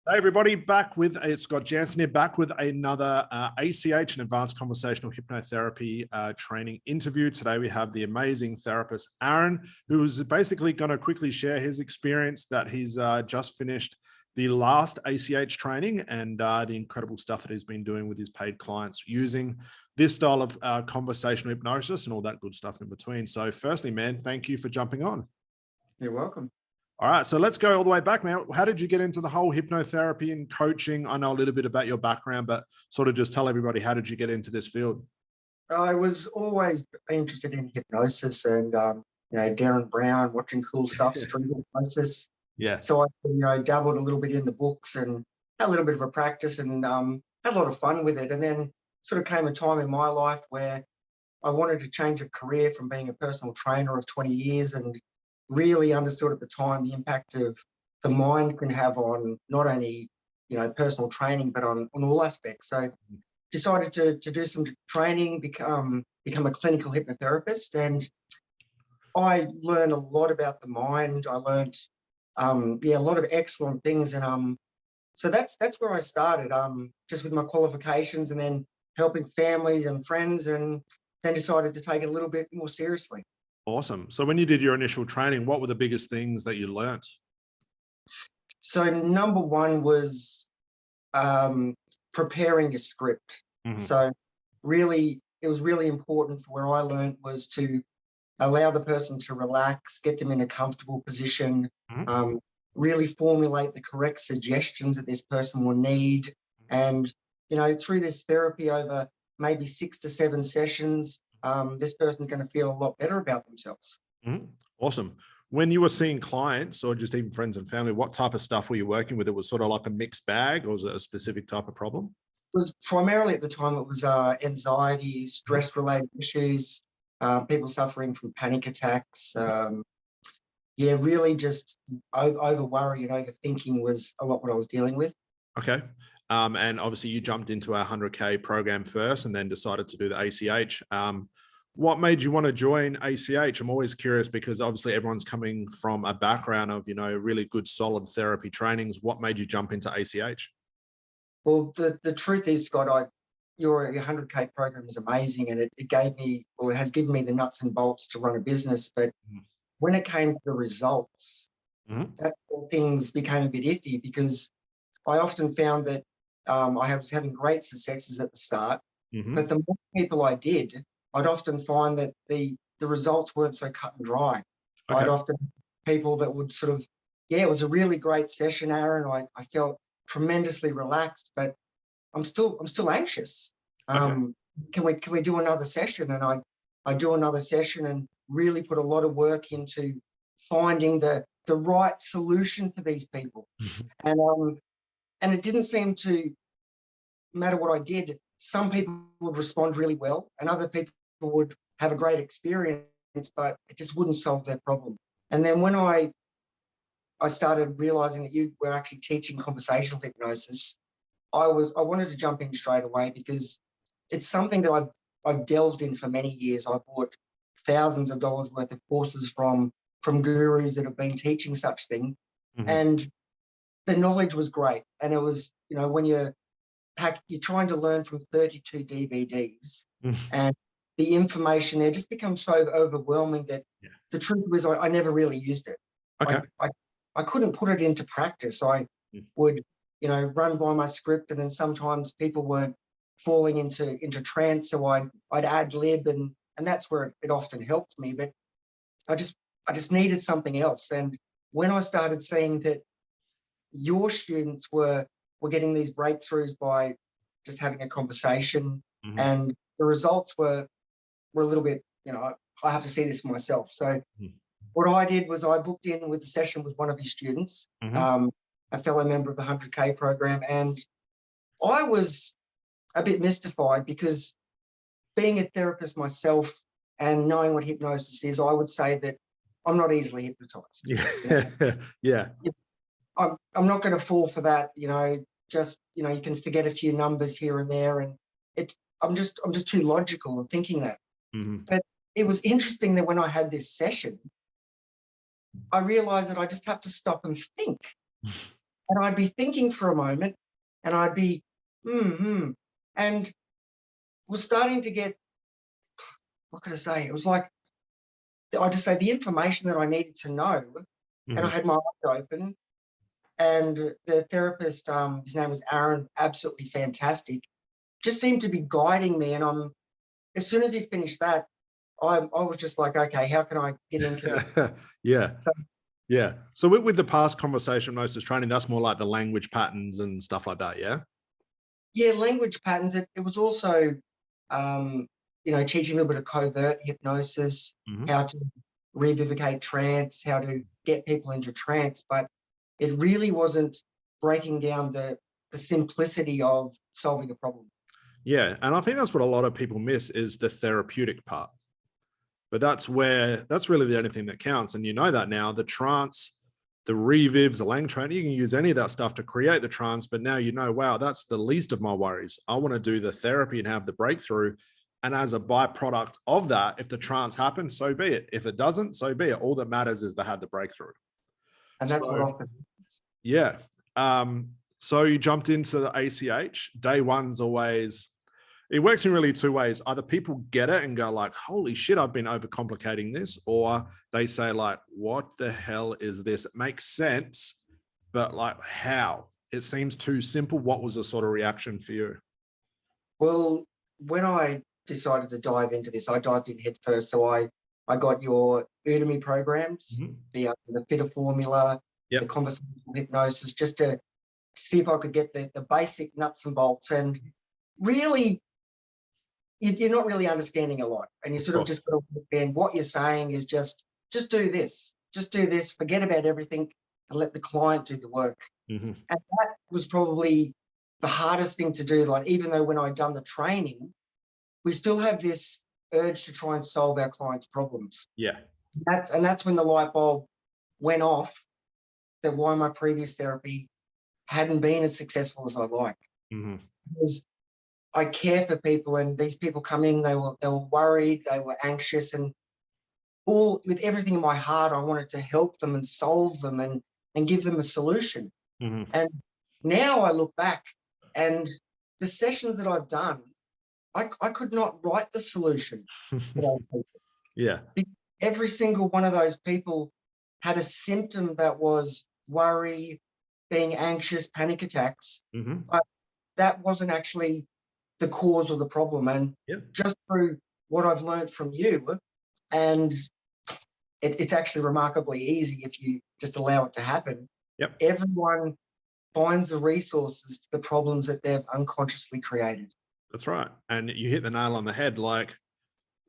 Hey everybody, back with it's got Jansen here, back with another ACH, an advanced conversational hypnotherapy training interview. Today we have the amazing therapist Aaron, who is basically going to quickly share his experience that he's just finished the last ACH training and the incredible stuff that he's been doing with his paid clients using this style of conversational hypnosis and all that good stuff in between. So firstly, man, thank you for jumping on. You're welcome. All right, so let's go all the way back, man. How did you get into the whole hypnotherapy and coaching? I know a little bit about your background, but sort of just tell everybody, how did you get into this field? I was always interested in hypnosis and, Darren Brown, watching cool stuff, street hypnosis. Yeah. So I, dabbled a little bit in the books and had a little bit of a practice and had a lot of fun with it. And then sort of came a time in my life where I wanted to change a career from being a personal trainer of 20 years and really understood at the time the impact of the mind can have on not only, personal training, but on all aspects. So decided to do some training, become a clinical hypnotherapist. And I learned a lot about the mind. I learned, a lot of excellent things. And so that's where I started, just with my qualifications and then helping families and friends, and then decided to take it a little bit more seriously. Awesome. So when you did your initial training, what were the biggest things that you learnt? So number one was preparing your script. Mm-hmm. So really, it was really important for where I learned was to allow the person to relax, get them in a comfortable position, Mm-hmm. really formulate the correct suggestions that this person will need. And, through this therapy over maybe 6 to 7 sessions, this person's going to feel a lot better about themselves. Mm-hmm. Awesome. When you were seeing clients or just even friends and family, what type of stuff were you working with? It was sort of like a mixed bag, or was it a specific type of problem? It was primarily at the time, it was anxiety, stress-related issues, people suffering from panic attacks. Really just over worry and overthinking was a lot what I was dealing with. Okay. And obviously you jumped into our 100K program first and then decided to do the ACH. What made you want to join ACH? I'm always curious because obviously everyone's coming from a background of, really good, solid therapy trainings. What made you jump into ACH? Well, the truth is, Scott, your 100K program is amazing, and it gave me, well, it has given me the nuts and bolts to run a business. But when it came to the results, that things became a bit iffy, because I often found that I was having great successes at the start, but the more people I did, I'd often find that the results weren't so cut and dry. Okay. I'd often people that would sort of, it was a really great session, Aaron. I felt tremendously relaxed, but I'm still anxious. Okay. Can we do another session? And I do another session and really put a lot of work into finding the right solution for these people. And it didn't seem to matter what I did. Some people would respond really well and other people would have a great experience, but it just wouldn't solve their problem. And then when I started realizing that you were actually teaching conversational hypnosis, I wanted to jump in straight away, because it's something that I've delved in for many years. I bought thousands of dollars worth of courses from gurus that have been teaching such thing. And the knowledge was great. And it was, when you're trying to learn from 32 DVDs and the information there just becomes so overwhelming that the truth was I never really used it. Okay. I couldn't put it into practice. I would, run by my script, and then sometimes people weren't falling into trance, so I'd ad lib, and that's where it often helped me. But I just needed something else. And when I started seeing that your students were getting these breakthroughs by just having a conversation, and the results were a little bit, I have to see this for myself. So what I did was I booked in with the session with one of your students, a fellow member of the 100K program. And I was a bit mystified, because being a therapist myself and knowing what hypnosis is, I would say that I'm not easily hypnotized. Yeah. I'm not going to fall for that, just, you can forget a few numbers here and there. And I'm just too logical in thinking that. But it was interesting that when I had this session, I realized that I just have to stop and think. And I'd be thinking for a moment, and I'd be, and was starting to get, what could I say? It was like, I just say the information that I needed to know, and I had my eyes open. And the therapist, his name was Aaron, absolutely fantastic, just seemed to be guiding me. And as soon as he finished that, I was just like, okay, how can I get into this? Yeah. So, Yeah. So with the past conversation hypnosis training, that's more like the language patterns and stuff like that. Yeah. yeah, language patterns. It was also, teaching a little bit of covert hypnosis, how to revivicate trance, how to get people into trance. But it really wasn't breaking down the simplicity of solving a problem. Yeah. And I think that's what a lot of people miss is the therapeutic part. But that's really the only thing that counts. And you know that now, the trance, the revivs, the lang training, you can use any of that stuff to create the trance. But now you know, wow, that's the least of my worries. I want to do the therapy and have the breakthrough. And as a byproduct of that, if the trance happens, so be it. If it doesn't, so be it. All that matters is they had the breakthrough. And that's what often. Yeah. So you jumped into the ACH. Day one's always, it works in really two ways. Either people get it and go like, holy shit, I've been overcomplicating this. Or they say like, what the hell is this? It makes sense, but like how? It seems too simple. What was the sort of reaction for you? Well, when I decided to dive into this, I dived in head first. So I got your Udemy programs, the fitter formula, the conversational hypnosis, just to see if I could get the basic nuts and bolts. And really, you're not really understanding a lot, and you sort of just got to understand what you're saying is just do this, forget about everything, and let the client do the work. And that was probably the hardest thing to do. Like, even though when I'd done the training, we still have this urge to try and solve our clients' problems. Yeah. That's when the light bulb went off, that why my previous therapy hadn't been as successful as I like. Because I care for people, and these people come in, they were worried, they were anxious, and all with everything in my heart, I wanted to help them and solve them and give them a solution. And now I look back, and the sessions that I've done, I could not write the solution for those people. Yeah. Every single one of those people had a symptom that was worry, being anxious, panic attacks. But that wasn't actually the cause of the problem. And just through what I've learned from you, and it's actually remarkably easy if you just allow it to happen. Everyone finds the resources to the problems that they've unconsciously created. That's right. And you hit the nail on the head. Like,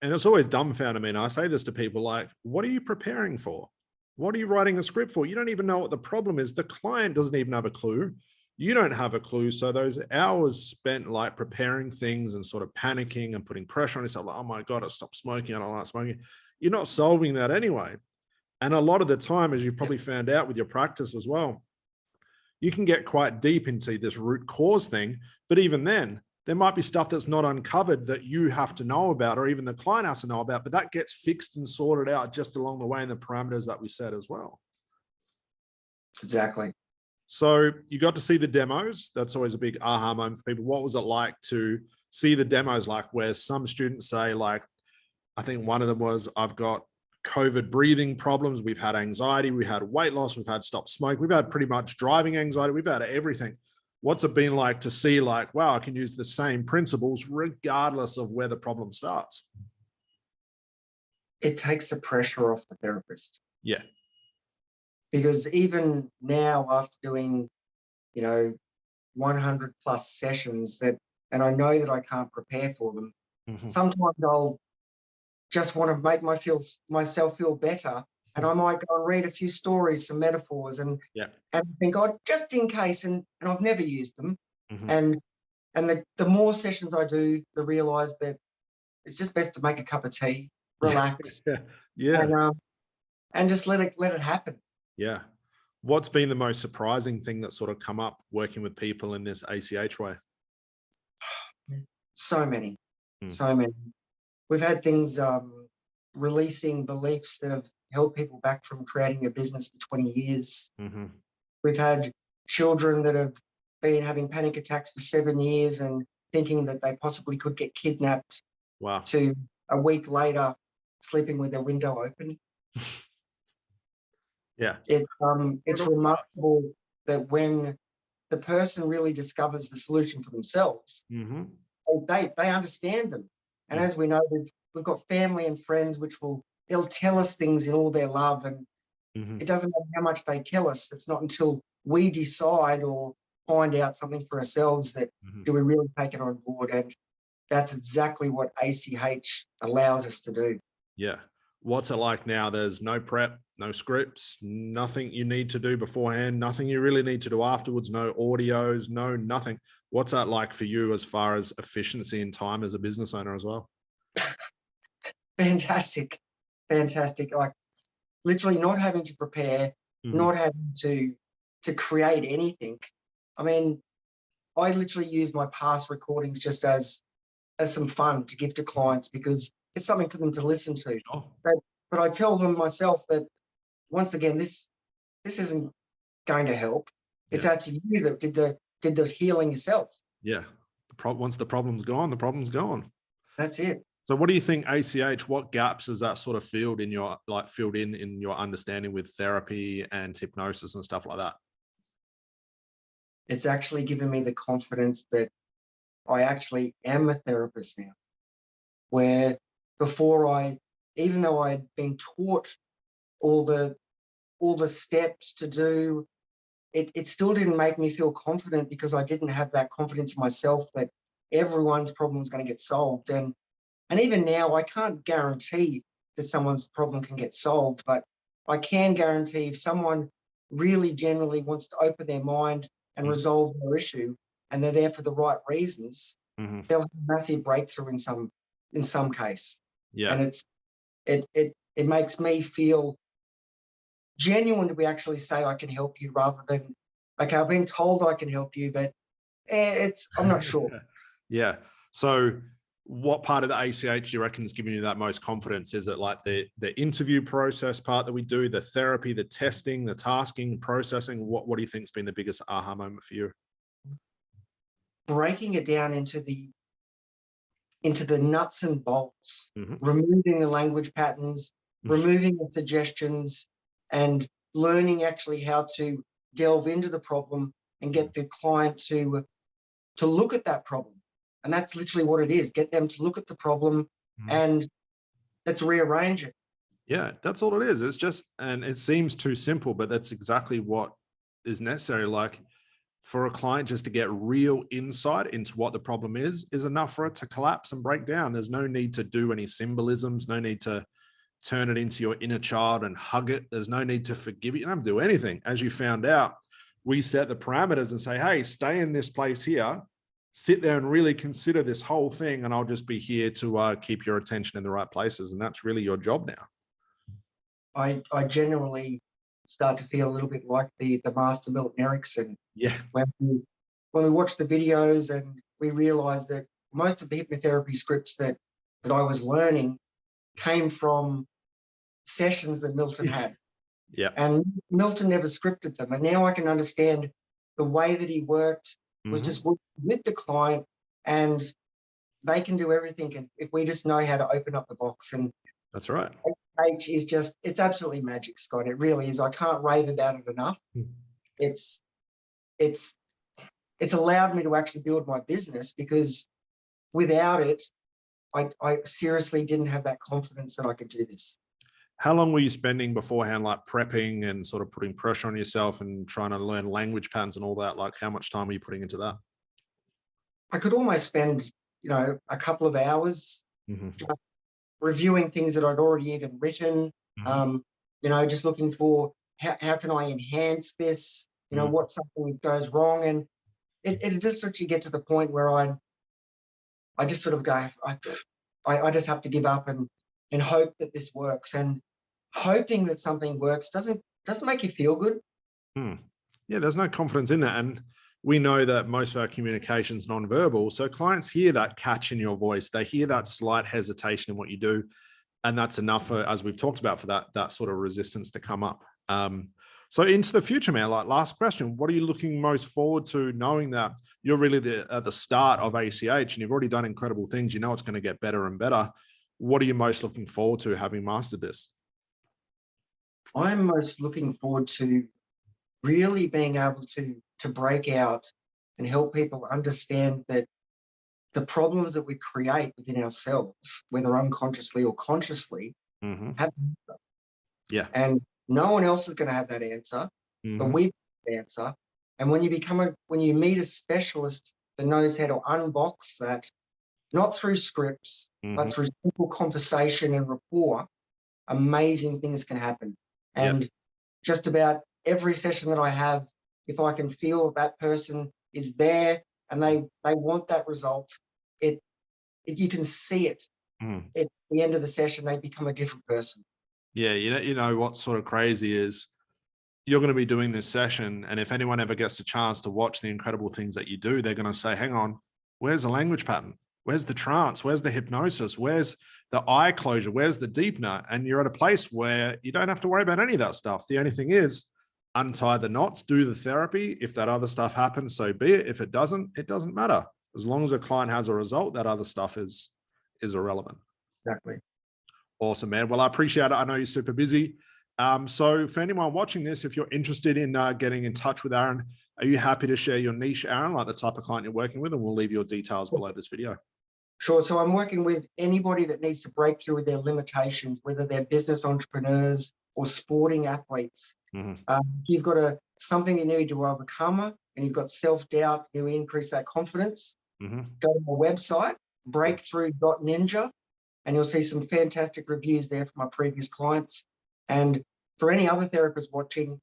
and it's always dumbfounded me. And I say this to people, like, what are you preparing for? What are you writing a script for? You don't even know what the problem is. The client doesn't even have a clue. You don't have a clue. So those hours spent like preparing things and sort of panicking and putting pressure on yourself, like, oh my God, I stopped smoking, I don't like smoking. You're not solving that anyway. And a lot of the time, as you probably found out with your practice as well, you can get quite deep into this root cause thing. But even then, there might be stuff that's not uncovered that you have to know about, or even the client has to know about, but that gets fixed and sorted out just along the way in the parameters that we set as well. Exactly. So you got to see the demos. That's always a big aha moment for people. What was it like to see the demos, like where some students say, like, I think one of them was, I've got COVID breathing problems. We've had anxiety. We had weight loss. We've had stop smoke. We've had pretty much driving anxiety. We've had everything. What's it been like to see, like, wow, I can use the same principles regardless of where the problem starts? It takes the pressure off the therapist. Yeah. Because even now, after doing, 100 plus sessions, and I know that I can't prepare for them, sometimes I'll just want to make myself feel better. And I might go and read a few stories, some metaphors, and think, oh, just in case, and I've never used them. And the more sessions I do, the realize that it's just best to make a cup of tea, relax, and just let it happen. Yeah. What's been the most surprising thing that's sort of come up working with people in this ACH way? So many. We've had things, releasing beliefs that have held people back from creating a business for 20 years. We've had children that have been having panic attacks for 7 years and thinking that they possibly could get kidnapped, Wow. to a week later sleeping with their window open. Yeah. It's remarkable that when the person really discovers the solution for themselves, Mm-hmm. they understand them. And as we know, we've got family and friends they'll tell us things in all their love, and it doesn't matter how much they tell us. It's not until we decide or find out something for ourselves that do we really take it on board. And that's exactly what ACH allows us to do. Yeah. What's it like now? There's no prep, no scripts, nothing you need to do beforehand, nothing you really need to do afterwards, no audios, no nothing. What's that like for you as far as efficiency and time as a business owner as well? Fantastic. Like literally not having to prepare, not having to create anything. I mean, I literally use my past recordings just as some fun to give to clients because it's something for them to listen to. Oh. But I tell them myself that once again, this isn't going to help. It's out to you that did the healing yourself. Yeah. Once the problem's gone, the problem's gone. That's it. So what do you think ACH, what gaps does that sort of filled in your understanding with therapy and hypnosis and stuff like that? It's actually given me the confidence that I actually am a therapist now, where before even though I'd been taught all the steps to do, it still didn't make me feel confident because I didn't have that confidence in myself that everyone's problem is going to get solved. And even now, I can't guarantee that someone's problem can get solved, but I can guarantee if someone really genuinely wants to open their mind and resolve their issue, and they're there for the right reasons, they'll have a massive breakthrough in some case. Yeah. And it makes me feel genuine to be actually say I can help you rather than, okay, I've been told I can help you, but I'm not sure. Yeah. So what part of the ACH do you reckon is giving you that most confidence? Is it like the interview process part that we do, the therapy, the testing, the tasking, processing? What do you think has been the biggest aha moment for you? Breaking it down into the nuts and bolts, removing the language patterns, removing the suggestions, and learning actually how to delve into the problem and get the client to look at that problem. And that's literally what it is. Get them to look at the problem and let's rearrange it. Yeah, that's all it is. It's just, and it seems too simple, but that's exactly what is necessary. Like for a client just to get real insight into what the problem is enough for it to collapse and break down. There's no need to do any symbolisms, no need to turn it into your inner child and hug it. There's no need to forgive it. You don't have to do anything. As you found out, we set the parameters and say, hey, stay in this place here, sit there and really consider this whole thing. And I'll just be here to keep your attention in the right places. And that's really your job now. I genuinely start to feel a little bit like the master Milton Erickson. Yeah. When we watch the videos and we realize that most of the hypnotherapy scripts that I was learning came from sessions that Milton had. Yeah. And Milton never scripted them. And now I can understand the way that he worked was just working with the client, and they can do everything if we just know how to open up the box. And that's right. H is just, it's absolutely magic, Scott. It really is. I can't rave about it enough. It's allowed me to actually build my business, because without it, I seriously didn't have that confidence that I could do this. How long were you spending beforehand, like prepping and sort of putting pressure on yourself and trying to learn language patterns and all that? Like how much time are you putting into that? I could almost spend, a couple of hours just reviewing things that I'd already even written, just looking for how can I enhance this, what's something that goes wrong. And it just sort of get to the point where I just sort of go, I just have to give up and hope that this works. And hoping that something works doesn't make you feel good. Yeah, there's no confidence in that. And we know that most of our communication is nonverbal. So clients hear that catch in your voice. They hear that slight hesitation in what you do. And that's enough for, as we've talked about, for that sort of resistance to come up. So into the future, man, like last question, what are you looking most forward to, knowing that you're really at the start of ACH and you've already done incredible things, you know it's going to get better and better. What are you most looking forward to having mastered this? I'm most looking forward to really being able to break out and help people understand that the problems that we create within ourselves, whether unconsciously or consciously, have an answer. Yeah. And no one else is going to have that answer, but we have the answer. And when you meet a specialist that knows how to unbox that, not through scripts, but through simple conversation and rapport, amazing things can happen. And just about every session that I have, if I can feel that person is there and they want that result, you can see it. At the end of the session, they become a different person. Yeah, you know what's sort of crazy is you're going to be doing this session, and if anyone ever gets a chance to watch the incredible things that you do, they're going to say, hang on, where's the language pattern? Where's the trance? Where's the hypnosis? Where's the eye closure? Where's the deepener? And you're at a place where you don't have to worry about any of that stuff. The only thing is untie the knots, do the therapy. If that other stuff happens, so be it. If it doesn't matter. As long as a client has a result, that other stuff is irrelevant. Exactly. Awesome, man. Well, I appreciate it. I know you're super busy. So for anyone watching this, if you're interested in getting in touch with Aaron, are you happy to share your niche, Aaron, like the type of client you're working with? And we'll leave your details below this video. Sure. So I'm working with anybody that needs to break through with their limitations, whether they're business entrepreneurs or sporting athletes. You've got something you need to overcome, and you've got self-doubt, you increase that confidence. Go to my website, breakthrough.ninja, and you'll see some fantastic reviews there from my previous clients. And for any other therapists watching,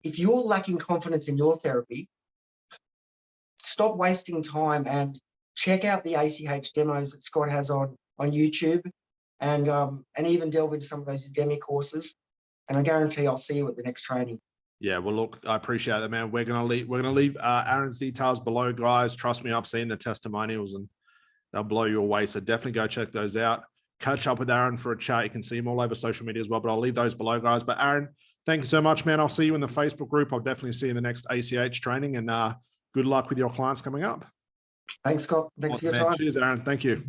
if you're lacking confidence in your therapy, stop wasting time and check out the ACH demos that Scott has on YouTube, and even delve into some of those Udemy courses. And I guarantee I'll see you at the next training. Yeah, well, look, I appreciate that, man. We're gonna leave Aaron's details below, guys. Trust me, I've seen the testimonials and they'll blow you away. So definitely go check those out. Catch up with Aaron for a chat. You can see him all over social media as well, but I'll leave those below, guys. But Aaron, thank you so much, man. I'll see you in the Facebook group. I'll definitely see you in the next ACH training, and good luck with your clients coming up. Thanks, Scott. Thanks for your time. Cheers, Aaron. Thank you.